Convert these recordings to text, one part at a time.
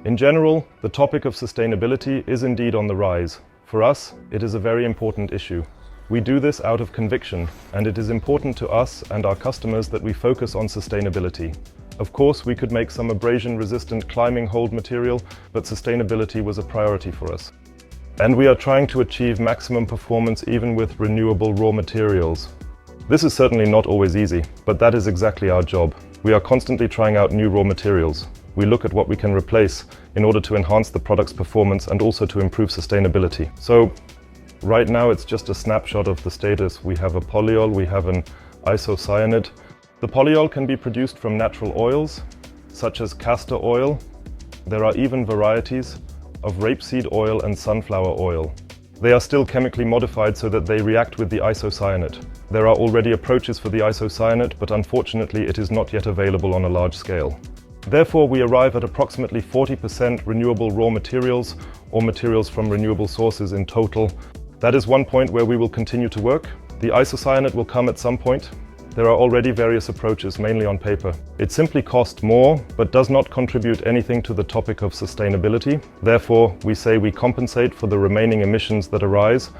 In general, the topic of sustainability is indeed on the rise. For us, it is a very important issue. We do this out of conviction, and it is important to us and our customers that we focus on sustainability. Of course, we could make some abrasion-resistant climbing hold material, but sustainability was a priority for us. And we are trying to achieve maximum performance even with renewable raw materials. This is certainly not always easy, but that is exactly our job. We are constantly trying out new raw materials. We look at what we can replace in order to enhance the product's performance and also to improve sustainability. So, right now it's just a snapshot of the status. We have a polyol, we have an isocyanate. The polyol can be produced from natural oils, such as castor oil. There are even varieties of rapeseed oil and sunflower oil. They are still chemically modified so that they react with the isocyanate. There are already approaches for the isocyanate, but unfortunately it is not yet available on a large scale. Therefore, we arrive at approximately 40% renewable raw materials or materials from renewable sources in total. That is one point where we will continue to work. The isocyanate will come at some point. There are already various approaches, mainly on paper. It simply costs more, but does not contribute anything to the topic of sustainability. Therefore, we say we compensate for the remaining emissions that arise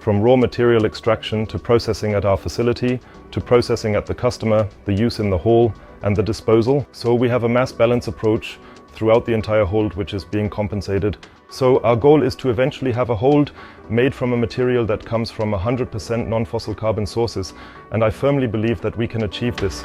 from raw material extraction to processing at our facility, to processing at the customer, the use in the hall, and the disposal. So we have a mass balance approach throughout the entire hold which is being compensated. So our goal is to eventually have a hold made from a material that comes from 100% non-fossil carbon sources, and I firmly believe that we can achieve this.